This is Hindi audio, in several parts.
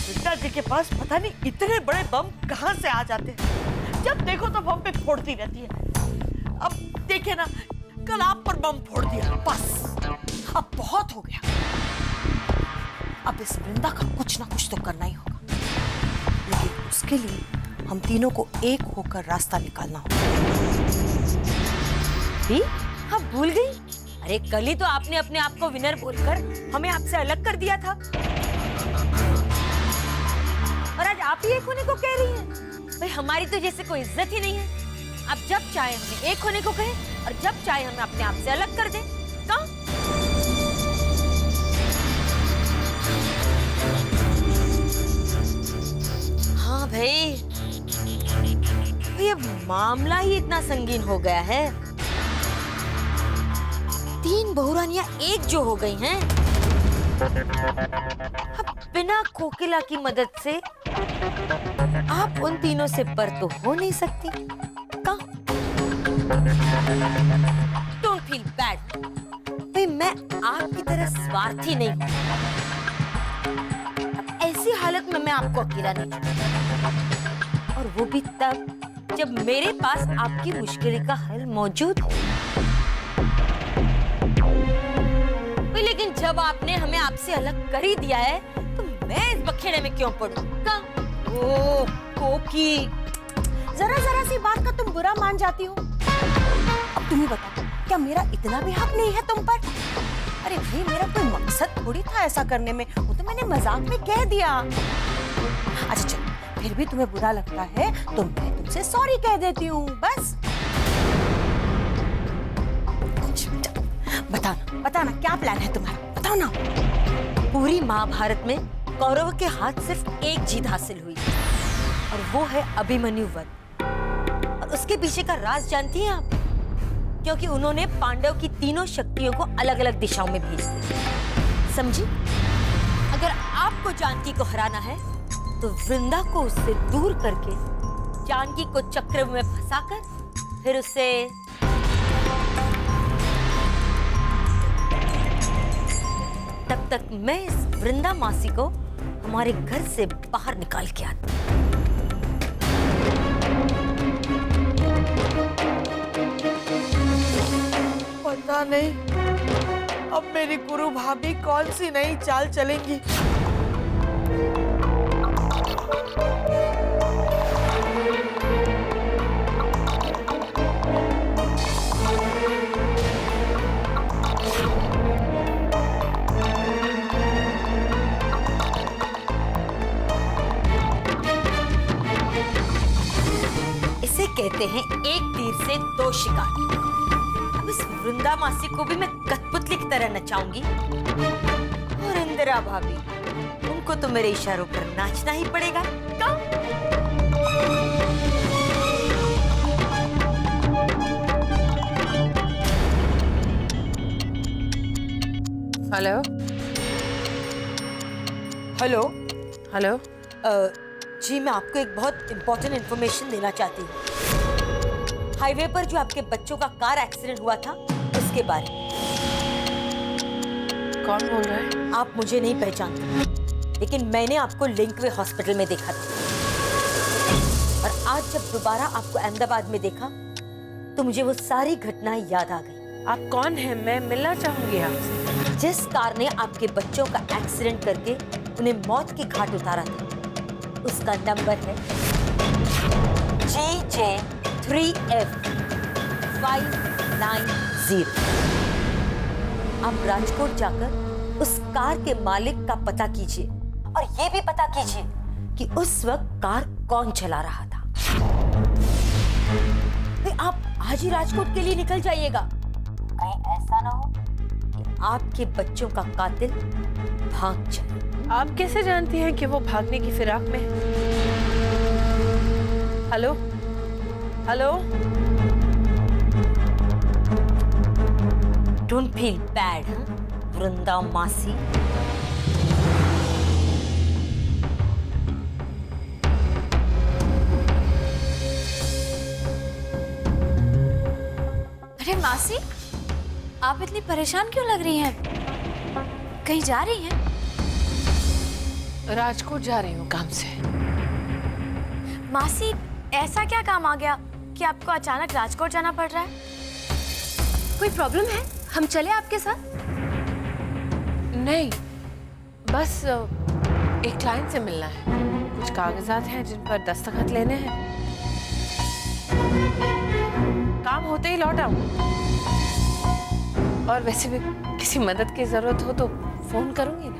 वृंदा जी के पास पता नहीं इतने बड़े बम कहाँ से आ जाते हैं। जब देखो तो बम पे फोड़ती रहती है। अब देखे ना, कल आप पर बम फोड़ दिया, बस अब बहुत हो गया। अब इस वृंदा का कुछ ना कुछ तो करना ही होगा, लेकिन उसके लिए हम तीनों को एक होकर रास्ता निकालना होगा। हाँ, भूल गई। अरे कल ही तो आपने अपने आप को विनर बोलकर हमें आपसे अलग कर दिया था, और आज आप ही एक होने को कह रही हैं। भाई हमारी तो जैसे कोई इज्जत ही नहीं है। आप जब चाहे हमें एक होने को कहें और जब चाहे हमें अपने आप से अलग कर दें। कहाँ? हाँ भाई, ये मामला ही इतना संगीन हो गया है। 3 बहुरानियां एक जो हो गई हैं। अब बिना कोकिला की मदद से आप उन तीनों से पर तो हो नहीं सकती। Don't feel bad. भाई मैं आपकी तरह स्वार्थी नहीं हूँ। ऐसी हालत में मैं आपको अकेला नहीं छोड़ूंगी, और वो भी तब जब मेरे पास आपकी मुश्किल का हल मौजूद हो। लेकिन जब आपने हमें आपसे अलग कर ही दिया है, तो मैं इस बखेड़े में क्यों पड़ूं? ओह कोकी, जरा सी बात का तुम बुरा मान जाती हो। अब तुम ही बताओ, क्या मेरा इतना भी हक नहीं है तुम पर? अरे भाई, मेरा कोई मकसद थोड़ी था ऐसा करने में, वो तो मैंने मजाक में कह दिया। अच्छा चलो, फिर भी तुम्हें बुरा लगता है तो मैं तुमसे सॉरी कह देती हूँ, बस। बताना क्या प्लान है तुम्हारा, बताओ ना। पूरी महाभारत में कौरव के हाथ सिर्फ एक जीत हासिल हुई, और वो है अभिमन्यु वध। और उसके पीछे का राज जानती हैं आप? क्योंकि उन्होंने पांडव की तीनों शक्तियों को अलग अलग दिशाओं में भेज दिया। समझी? अगर आपको जानकी को हराना है, तो वृंदा को उससे दूर करके जानकी को चक्र में फंसाकर फिर उसे तब तक मैं इस वृंदा मासी को हमारे घर से बाहर निकाल के आती। पता नहीं अब मेरी गुरु भाभी कौन सी नई चाल चलेंगी। कहते हैं एक तीर से 2 शिकार। अब इस वृंदा मासी को भी मैं कठपुतली की तरह नचाऊंगी, और इंदिरा भाभी, उनको तो मेरे इशारों पर नाचना ही पड़ेगा। Hello hello hello. जी, मैं आपको एक बहुत इंपॉर्टेंट इंफॉर्मेशन देना चाहती हूँ। हाईवे पर जो आपके बच्चों का कार एक्सीडेंट हुआ था, उसके बारे में। कौन बोल रहा है? आप मुझे नहीं पहचानते, लेकिन मैंने आपको लिंकवे हॉस्पिटल में देखा था, और आज जब दोबारा आपको अहमदाबाद में देखा, तो मुझे वो सारी घटनाएं याद आ गई। आप कौन हैं? मैं मिलना चाहूंगी आपसे। जिस कार ने आपके बच्चों का एक्सीडेंट करके उन्हें मौत के घाट उतारा था, उसका नंबर है JJ3F590। आप राजकोट जाकर उस कार के मालिक का पता कीजिए, और ये भी पता कीजिए कि उस वक्त कार कौन चला रहा था। आप आज ही राजकोट के लिए निकल जाइएगा। कहीं ऐसा ना हो कि आपके बच्चों का कातिल भाग जाए। आप कैसे जानती हैं कि वो भागने की फिराक में है? Hello hello. Don't feel bad Vrinda मासी। अरे मासी, आप इतनी परेशान क्यों लग रही हैं? कहीं जा रही हैं? राजकोट जा रही हूँ काम से। मासी, ऐसा क्या काम आ गया कि आपको अचानक राजकोट जाना पड़ रहा है? कोई प्रॉब्लम है? हम चले आपके साथ? नहीं, बस एक क्लाइंट से मिलना है। कुछ कागजात हैं जिन पर दस्तखत लेने हैं। काम होते ही लौट आऊं। और वैसे भी किसी मदद की जरूरत हो तो फोन करूंगी ना।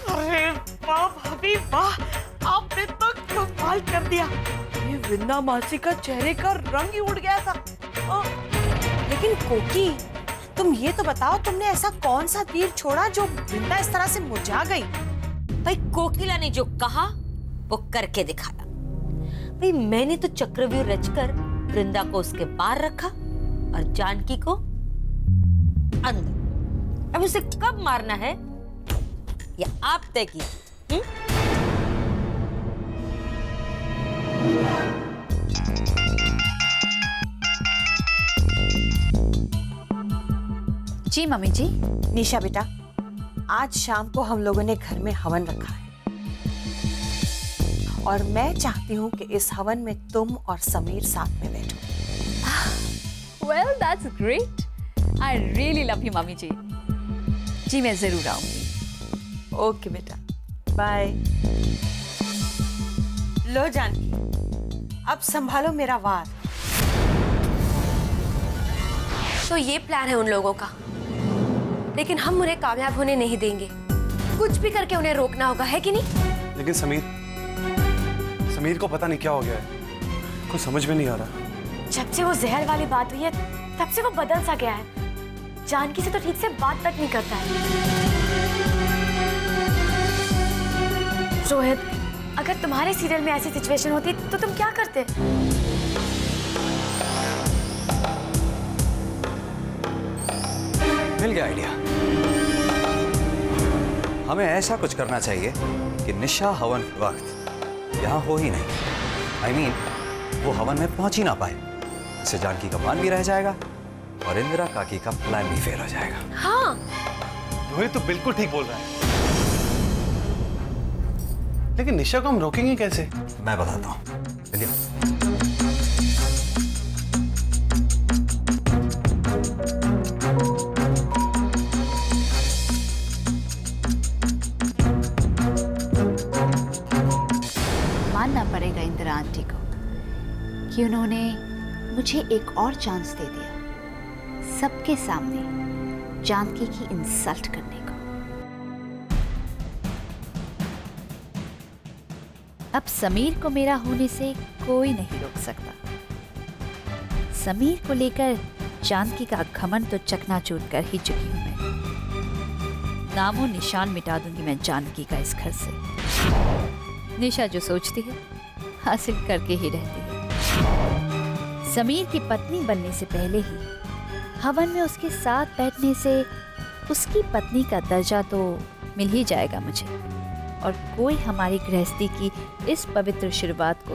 अरे वाह भाभी वाह, आपने तो कमाल कर दिया। ये वृंदा मासी का चेहरे का रंग ही उड़ गया था। लेकिन कोकी, तुम ये तो बताओ, तुमने ऐसा कौन सा तीर छोड़ा जो वृंदा इस तरह से मुरझा गई? भाई कोकिला ने जो कहा वो करके दिखाया। भाई मैंने तो चक्रव्यूह रचकर वृंदा को उसके बाहर रखा और जानकी को अंदर। अब उसे कब मारना है या आप तय कीजिए। जी मम्मी जी। निशा बेटा, आज शाम को हम लोगों ने घर में हवन रखा है और मैं चाहती हूँ कि इस हवन में तुम और समीर साथ में बैठो। Well, that's great. I really love you mummy जी। जी मैं जरूर आऊंगी। ओके बेटा, बाय। लो जानकी, अब संभालो मेरा वार। तो ये प्लान है उन लोगों का, लेकिन हम उन्हें कामयाब होने नहीं देंगे। कुछ भी करके उन्हें रोकना होगा, है कि नहीं? लेकिन समीर को पता नहीं क्या हो गया है, कुछ समझ में नहीं आ रहा। जब से वो जहर वाली बात हुई है तब से वो बदल सा गया है। जानकी से तो ठीक से बात तक नहीं करता है। रोहित, अगर तुम्हारे सीरियल में ऐसी सिचुएशन होती तो तुम क्या करते? मिल गया आइडिया। हमें ऐसा कुछ करना चाहिए कि निशा हवन के वक्त यहाँ हो ही नहीं। I mean, वो हवन में पहुंच ही ना पाए। इससे जानकी का मान भी रह जाएगा और इंदिरा काकी का प्लान भी फेल हो जाएगा। हाँ, रोहित तो बिल्कुल ठीक बोल रहा है, लेकिन निशा को हम रोकेंगे कैसे? मैं बताता हूँ। चलिए। मानना पड़ेगा इंदिरा आंटी को कि उन्होंने मुझे एक और चांस दे दिया सबके सामने जानकी की इंसल्ट करने को। अब समीर को मेरा होने से कोई नहीं रोक सकता। समीर को लेकर जानकी का घमंड तो चकनाचूर कर ही चुकी हूं मैं। नामो निशान मिटा दूंगी मैं जानकी का इस घर से। निशा जो सोचती है हासिल करके ही रहती है। समीर की पत्नी बनने से पहले ही हवन में उसके साथ बैठने से उसकी पत्नी का दर्जा तो मिल ही जाएगा मुझे, और कोई हमारी गृहस्थी की इस पवित्र शुरुआत को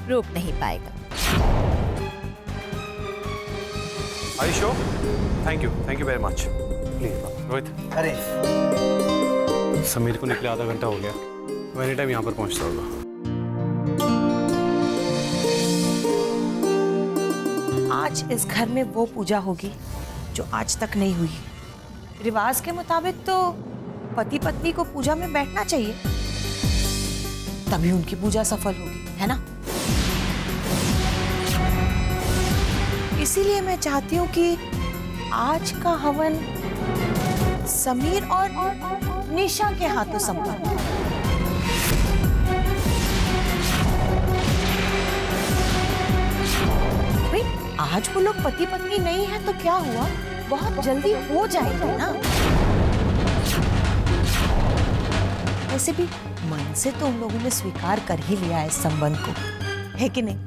रोक नहीं पाएगा। Are you sure? Thank you very much. Please, Rohit. अरे समीर को निकले आधा घंटा हो गया, वो एनी टाइम यहाँ पर पहुँचता होगा। आज इस घर में वो पूजा होगी जो आज तक नहीं हुई। रिवाज के मुताबिक तो पति पत्नी को पूजा में बैठना चाहिए, तभी उनकी पूजा सफल होगी, है ना? इसीलिए मैं चाहती हूँ कि आज का हवन समीर और निशा के हाथों संपन्न हो। आज वो लोग पति पत्नी नहीं है तो क्या हुआ, बहुत जल्दी हो जाएगा ना। वैसे भी मन से तो उन लोगों ने स्वीकार कर ही लिया है इस संबंध को, है कि नहीं?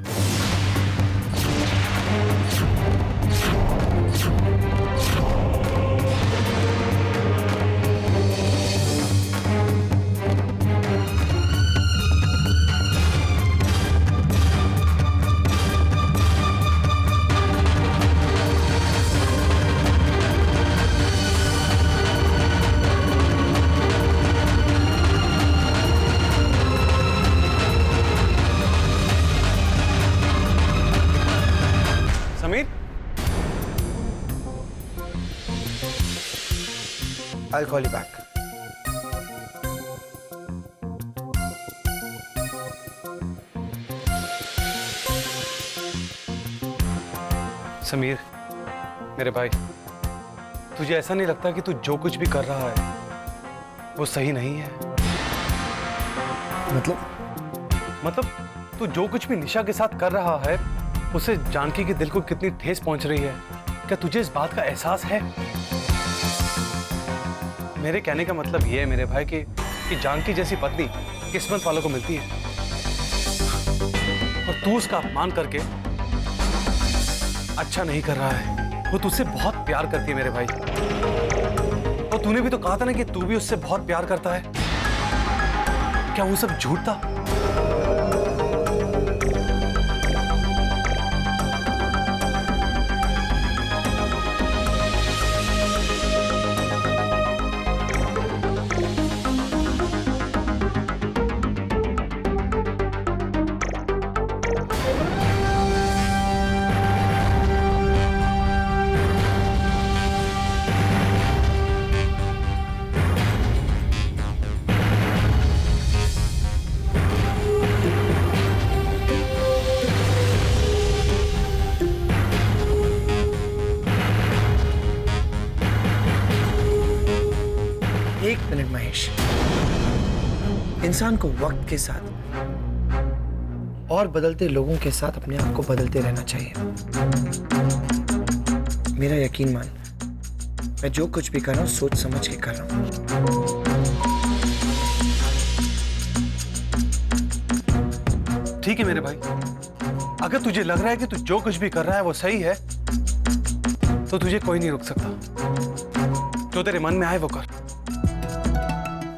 Sameer, I'll call you back. Sameer मेरे भाई, तुझे ऐसा नहीं लगता कि तू जो कुछ भी कर रहा है वो सही नहीं है? मतलब तू जो कुछ भी निशा के साथ कर रहा है उससे जानकी के दिल को कितनी ठेस पहुंच रही है। क्या तुझे इस बात का एहसास है? मेरे कहने का मतलब ये है मेरे भाई कि जानकी जैसी पत्नी किस्मत वालों को मिलती है और तू उसका अपमान करके अच्छा नहीं कर रहा है। वो तुझसे बहुत प्यार करती है मेरे भाई, और तूने भी तो कहा था ना कि तू भी उससे बहुत प्यार करता है। क्या वो सब झूठ था? एक मिनट महेश, इंसान को वक्त के साथ और बदलते लोगों के साथ अपने आप को बदलते रहना चाहिए। मेरा यकीन मान, मैं जो कुछ भी कर रहा हूं सोच समझ के कर रहा हूं। ठीक है मेरे भाई, अगर तुझे लग रहा है कि तू जो कुछ भी कर रहा है वो सही है तो तुझे कोई नहीं रोक सकता। जो तेरे मन में आए वो कर।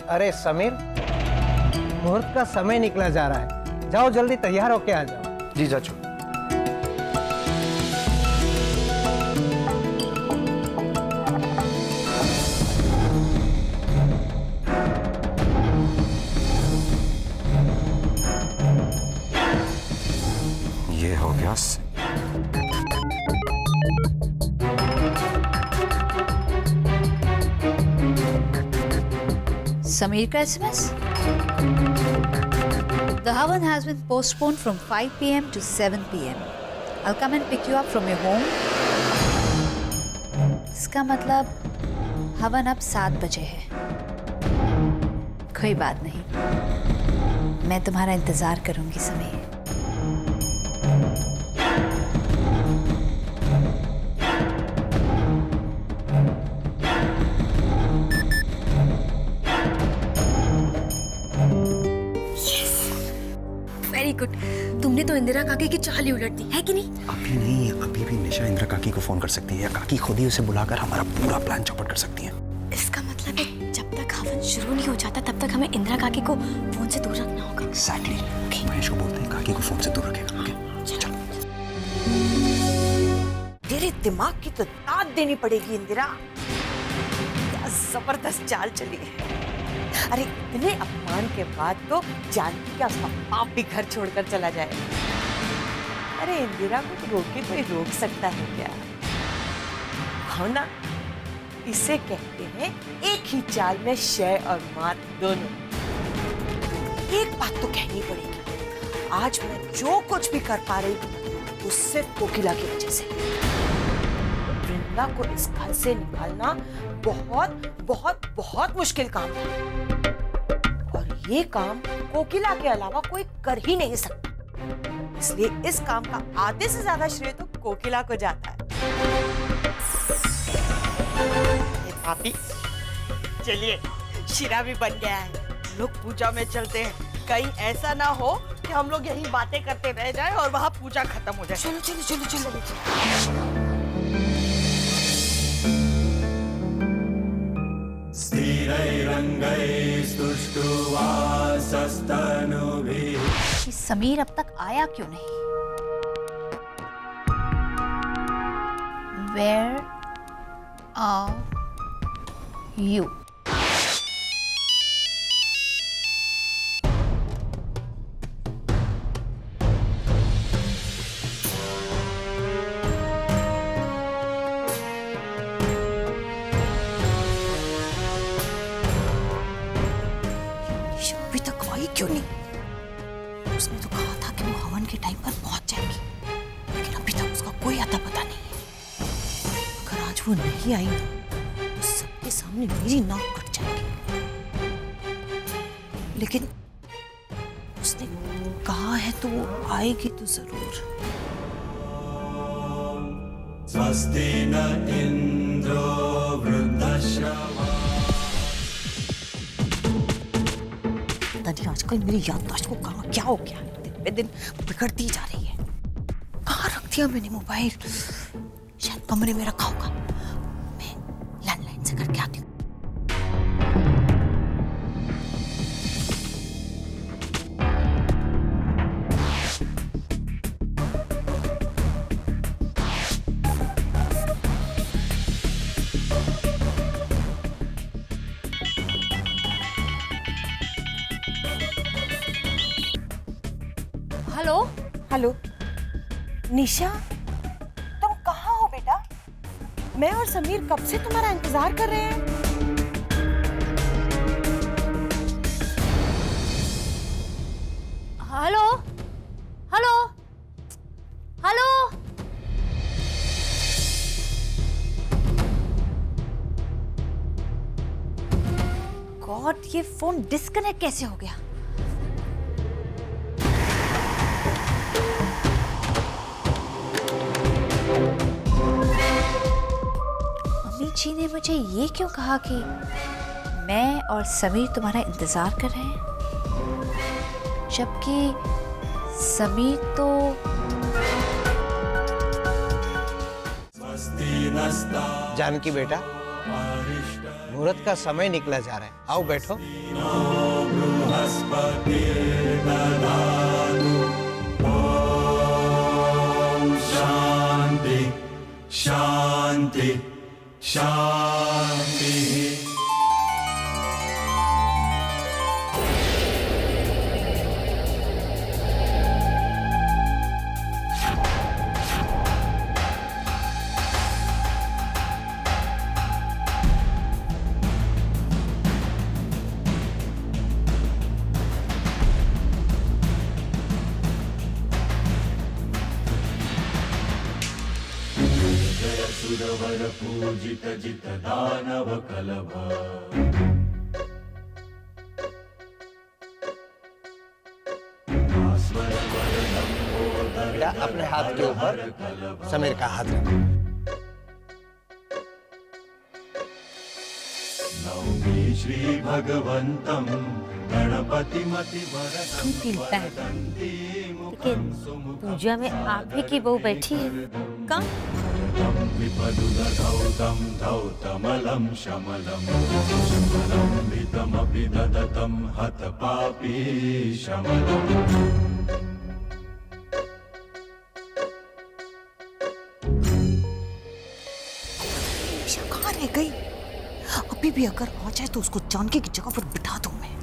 अरे समीर, मुहूर्त का समय निकला जा रहा है, जाओ जल्दी तैयार होके आ जाओ। जी चाचू। ये हो गया। Sameer ka SMS? The Havan has been postponed from 5 p.m. to 7 p.m. I'll come and pick you up from your home. इसका मतलब हवन अब 7 बजे है। कोई बात नहीं, मैं तुम्हारा इंतजार करूंगी समीर। वेरी गुड, तुमने तो इंदिरा काकी की चाल ही उलट दी है कि नहीं? अभी नहीं, अभी भी निशा इंदिरा काकी को फोन कर सकती है या काकी खुद ही उसे बुलाकर हमारा पूरा प्लान चौपट कर सकती है। इसका मतलब है जब तक हवन शुरू नहीं हो जाता तब तक हमें इंदिरा काकी को फोन से दूर रखना होगा। एग्जैक्टली। महेश को बोलते हैं काकी को फोन से दूर रखेगा। ओके चलो। तेरे दिमाग की तो दाद देनी पड़ेगी इंदिरा। क्या जबरदस्त चाल चली है। अरे इतने अपमान के बाद तो जानकी का उसका बाप भी घर छोड़कर चला जाए। अरे इंदिरा को तो रोके कोई रोक सकता है क्या? हो ना, इसे कहते हैं एक ही चाल में शय और मात दोनों। एक बात तो कहनी पड़ेगी, आज मैं जो कुछ भी कर पा रही हूँ वो सिर्फ कोकिला की वजह से। वृंदा को इस घर से निकालना बहुत बहुत बहुत मुश्किल काम था, और ये काम कोकिला के अलावा कोई कर ही नहीं सकता। इसलिए इस काम का आधे से ज्यादा श्रेय तो कोकिला को जाता है। भाभी चलिए, शिरा भी बन गया है, लोग पूजा में चलते हैं। कहीं ऐसा ना हो कि हम लोग यही बातें करते रह जाएं और वहां पूजा खत्म हो जाए। चलो चलो चलो चलो। कि समीर अब तक आया क्यों नहीं? Where are you? अता पता नहीं है। अगर आज वो नहीं आई ना तो सबके सामने मेरी नाक कट जाएगी। लेकिन उसने कहा है तो वो आएगी तो जरूर। स्वस्ति न इंद्रो वृद्धश्रवा। दादी आजकल मेरी याददाश्त को कहाँ क्या हो गया, दिन पे दिन बिगड़ती जा रही है। कहाँ रख दिया मैंने मोबाइल? शायद कमरे में रखा होगा। मैं लैंडलाइन से करके आती हूँ। हेलो हेलो निशा, तुम कहाँ हो बेटा? मैं और समीर कब से तुम्हारा इंतजार कर रहे हैं। Hello hello hello. गॉड, ये फोन डिस्कनेक्ट कैसे हो गया? मम्मी जी ने मुझे ये क्यों कहा कि मैं और समीर तुम्हारा इंतजार कर रहे हैं, जबकि समीर तो जानकी बेटा, मुहूर्त का समय निकला जा रहा है, आओ बैठो। शांति शांति शांति। सुरवर पूजित जित दानव कलभ। बेटा अपने हाथ के ऊपर समीर का हाथ रखो। नौमी श्री भगवंतम गणपतिमति लेकिन पूजा में आप ही की बहू बैठी है। कहाँ? विपदुदधौतं धौतमलं शमलं शमलं भितमपि ददतं हतपापी शमलम्। निशा कहाँ रह गई? अभी भी अगर आ जाए तो उसको जानकी की जगह पर बिठा दूं मैं।